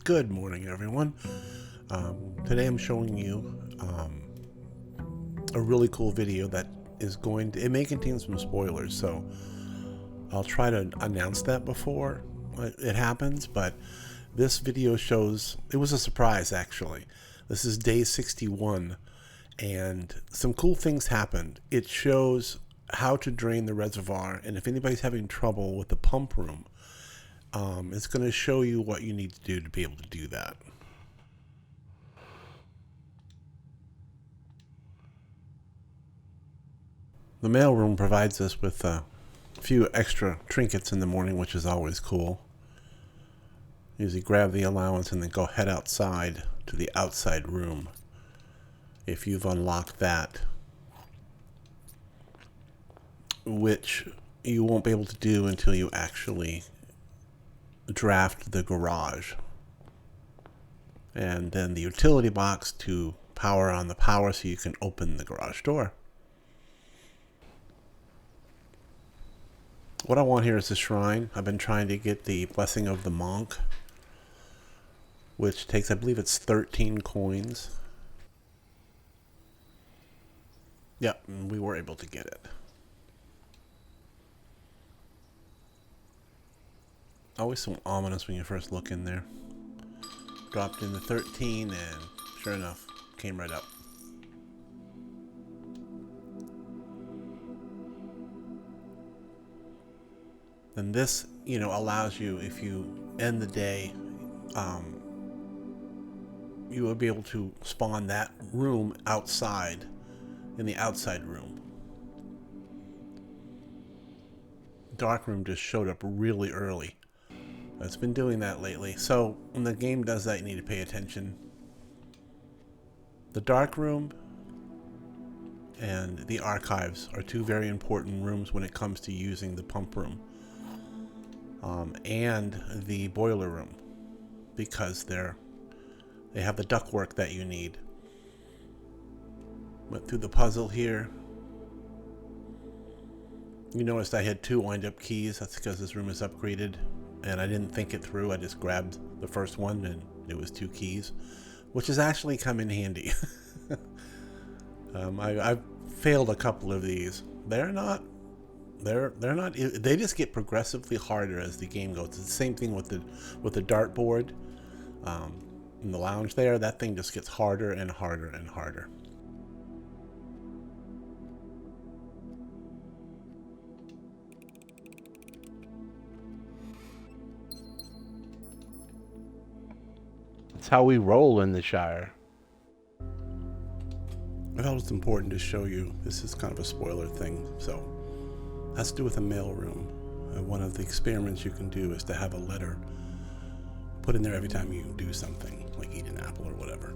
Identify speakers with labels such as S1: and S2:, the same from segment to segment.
S1: Good morning, everyone. Today I'm showing you a really cool video that it may contain some spoilers, so I'll try to announce that before it happens, but this video shows, it was a surprise actually. This is day 61, and some cool things happened. It shows how to drain the reservoir, and if anybody's having trouble with the pump room, it's going to show you what you need to do to be able to do that. The mailroom provides us with a few extra trinkets in the morning, which is always cool. Usually grab the allowance and then go head outside to the outside room. If you've unlocked that, which you won't be able to do until you actually draft the garage. And then the utility box to power on the power so you can open the garage door. What I want here is the shrine. I've been trying to get the blessing of the monk, which takes, I believe it's 13 coins. Yep, and we were able to get it. Always so ominous when you first look in there. Dropped in the 13 and sure enough, came right up. And this, allows you, if you end the day, you will be able to spawn that room outside, in the outside room. Dark room just showed up really early. It's been doing that lately. So when the game does that, you need to pay attention. The dark room and the archives are two very important rooms when it comes to using the pump room. And the boiler room, because they have the ductwork that you need. Went through the puzzle here. You noticed I had 2 wind-up keys. That's because this room is upgraded, and I didn't think it through. I just grabbed the first one, and it was 2 keys, which has actually come in handy. I've failed a couple of these. They're not. They just get progressively harder as the game goes. It's the same thing with the dartboard in the lounge there. That thing just gets harder and harder and harder.
S2: That's how we roll in the Shire.
S1: I felt it's important to show you. This is kind of a spoiler thing, so has to do with a mail room. One of the experiments you can do is to have a letter put in there every time you do something, like eat an apple or whatever.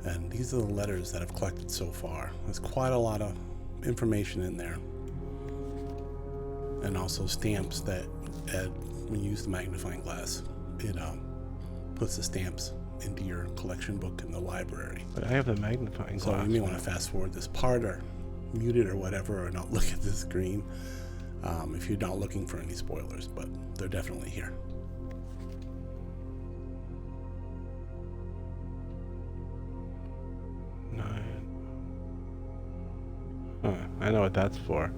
S1: And these are the letters that I've collected so far. There's quite a lot of information in there. And also stamps that when you use the magnifying glass, it puts the stamps into your collection book in the library.
S2: But I have the magnifying glass.
S1: So you may want to fast forward this part or mute it or whatever, or not look at the screen if you're not looking for any spoilers, but they're definitely here.
S2: I know what that's for.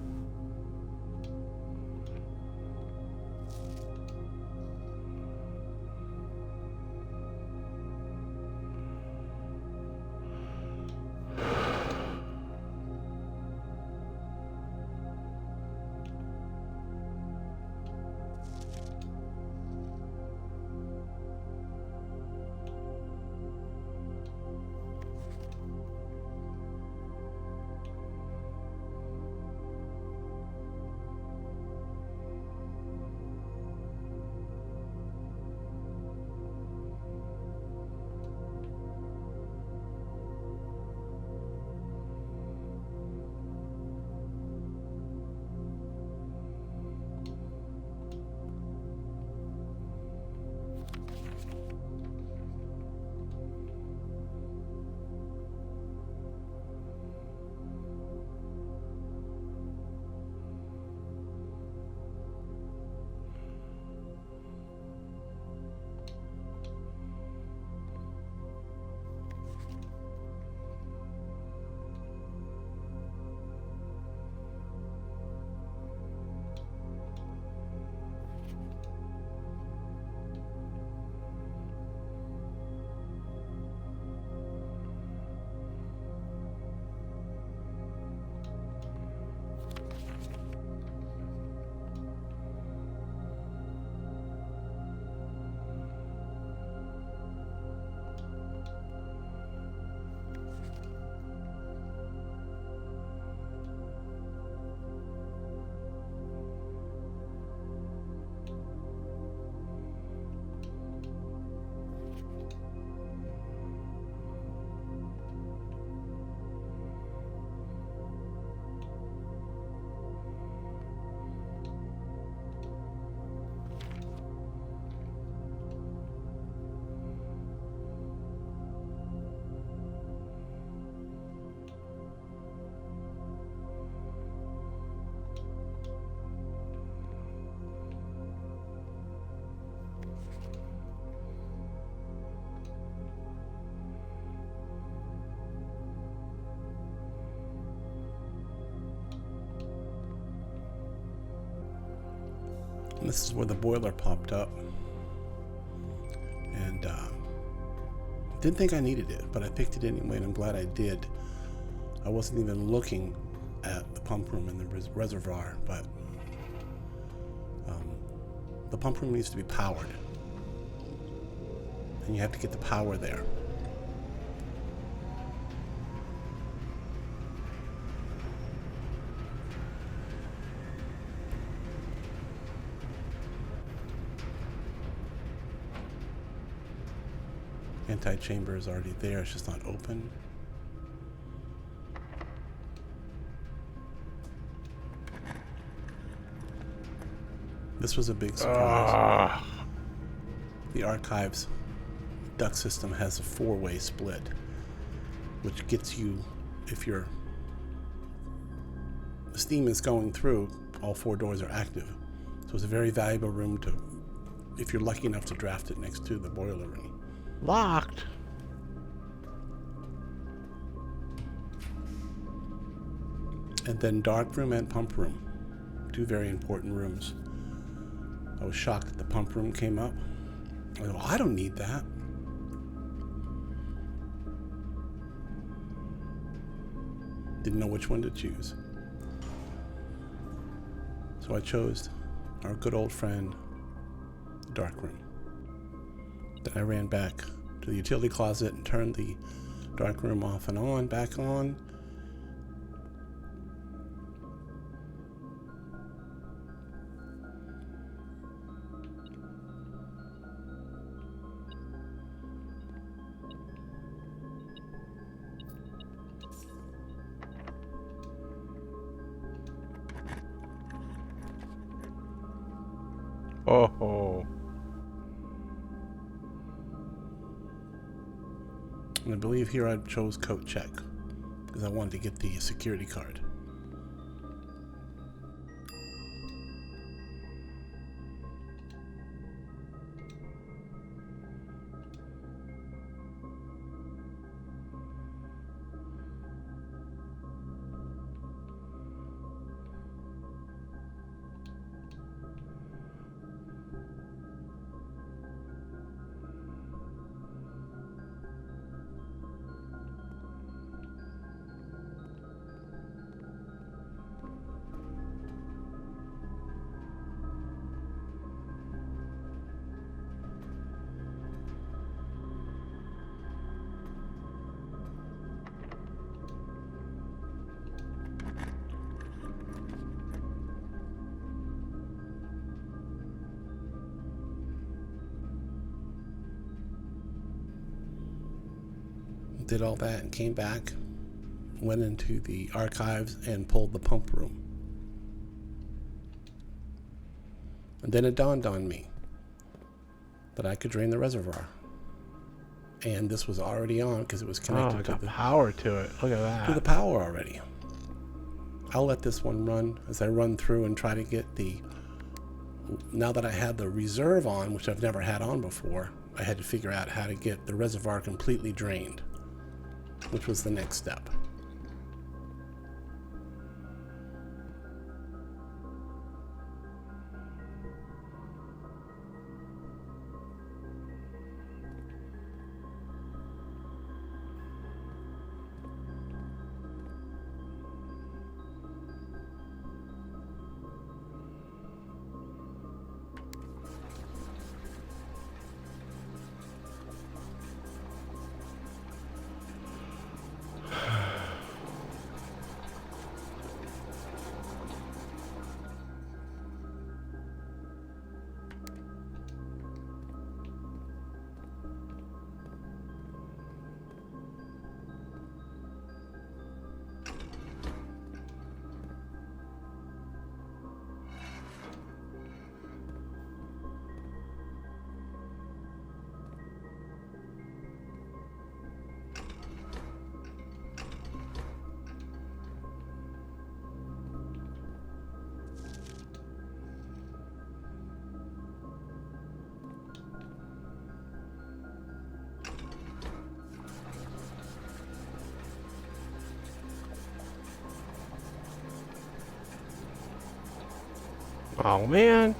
S1: This is where the boiler popped up. And didn't think I needed it, but I picked it anyway, and I'm glad I did. I wasn't even looking at the pump room in the reservoir, but the pump room needs to be powered. And you have to get the power there. Anti-chamber is already there, it's just not open. This was a big surprise. The archives duct system has a 4-way split, which gets you, if your steam is going through, all 4 doors are active. So it's a very valuable room to, if you're lucky enough to draft it next to the boiler room.
S2: Locked.
S1: And then dark room and pump room. 2 very important rooms. I was shocked that the pump room came up. I go, I don't need that. Didn't know which one to choose. So I chose our good old friend, the dark room. Then I ran back to the utility closet and turned the dark room off and on, back on.
S2: Oh.
S1: And I believe here I chose coat check because I wanted to get the security card. Did all that and came back, went into the archives and pulled the pump room. And then it dawned on me that I could drain the reservoir. And this was already on because it was connected
S2: to the power to it. Look at that.
S1: To the power already. I'll let this one run as I run through and try to get the, now that I had the reserve on, which I've never had on before, I had to figure out how to get the reservoir completely drained, which was the next step.
S2: Oh man.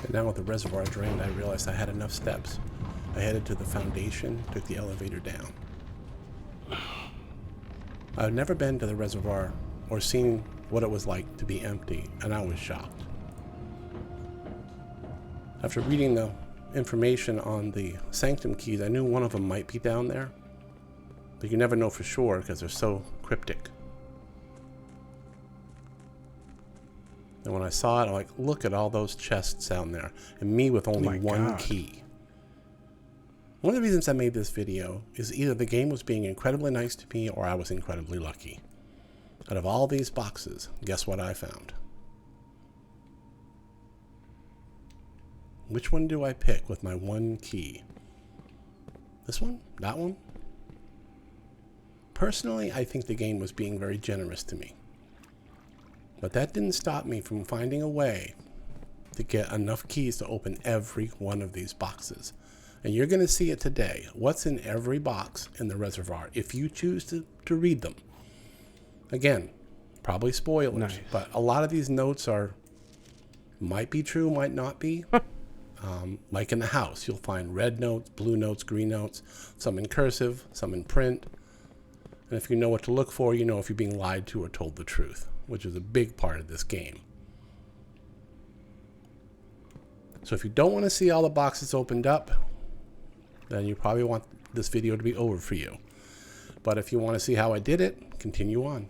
S1: And now with the reservoir drained, I realized I had enough steps. I headed to the foundation, took the elevator down. I've never been to the reservoir or seen what it was like to be empty, and I was shocked. After reading the information on the sanctum keys, I knew one of them might be down there, but you never know for sure because they're so cryptic. And when I saw it, I'm like, look at all those chests down there, and me with only one key. One of the reasons I made this video is either the game was being incredibly nice to me or I was incredibly lucky. Out of all these boxes, guess what I found? Which one do I pick with my one key? This one? That one? Personally, I think the game was being very generous to me. But that didn't stop me from finding a way to get enough keys to open every one of these boxes. And you're going to see it today. What's in every box in the reservoir if you choose to read them. Again, probably spoilers, nice. But a lot of these notes might be true, might not be. Like in the house, you'll find red notes, blue notes, green notes, some in cursive, some in print. And if you know what to look for, you know if you're being lied to or told the truth, which is a big part of this game. So if you don't want to see all the boxes opened up, then you probably want this video to be over for you. But if you want to see how I did it, continue on.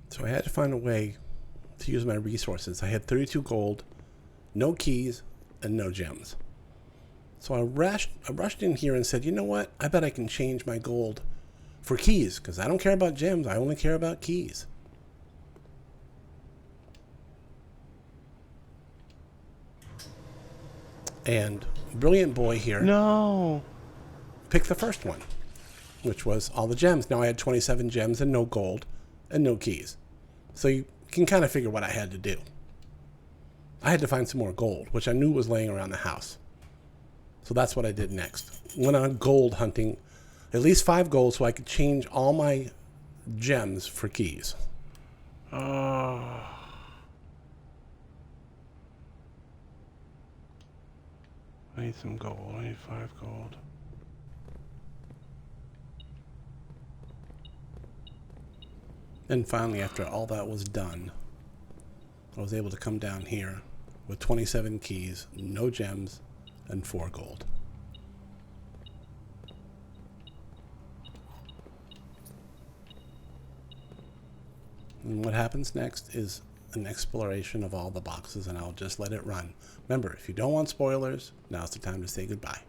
S1: So I had to find a way to use my resources. I had 32 gold, no keys, and no gems. So I rushed in here and said, you know what? I bet I can change my gold for keys, because I don't care about gems. I only care about keys. And Brilliant Boy here picked the first one, which was all the gems. Now I had 27 gems and no gold and no keys. So you can kind of figure what I had to do. I had to find some more gold, which I knew was laying around the house. So that's what I did next. Went on gold hunting, at least 5 gold, so I could change all my gems for keys.
S2: I need some gold. I need 5 gold.
S1: And finally, after all that was done, I was able to come down here with 27 keys, no gems, and 4 gold. And what happens next is an exploration of all the boxes, and I'll just let it run. Remember, if you don't want spoilers, now's the time to say goodbye.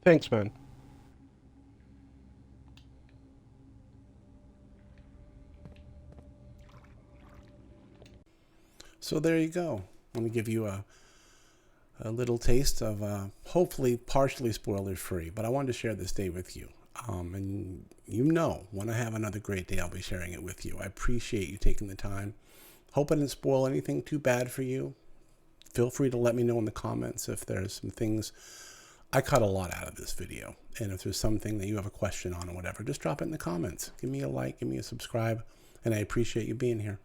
S2: Thanks, man.
S1: So there you go. I'm going to give you a little taste of hopefully partially spoiler free, but I wanted to share this day with you. And you know, when I have another great day, I'll be sharing it with you. I appreciate you taking the time. Hope I didn't spoil anything too bad for you. Feel free to let me know in the comments if there's some things. I cut a lot out of this video. And if there's something that you have a question on or whatever, just drop it in the comments. Give me a like, give me a subscribe, and I appreciate you being here.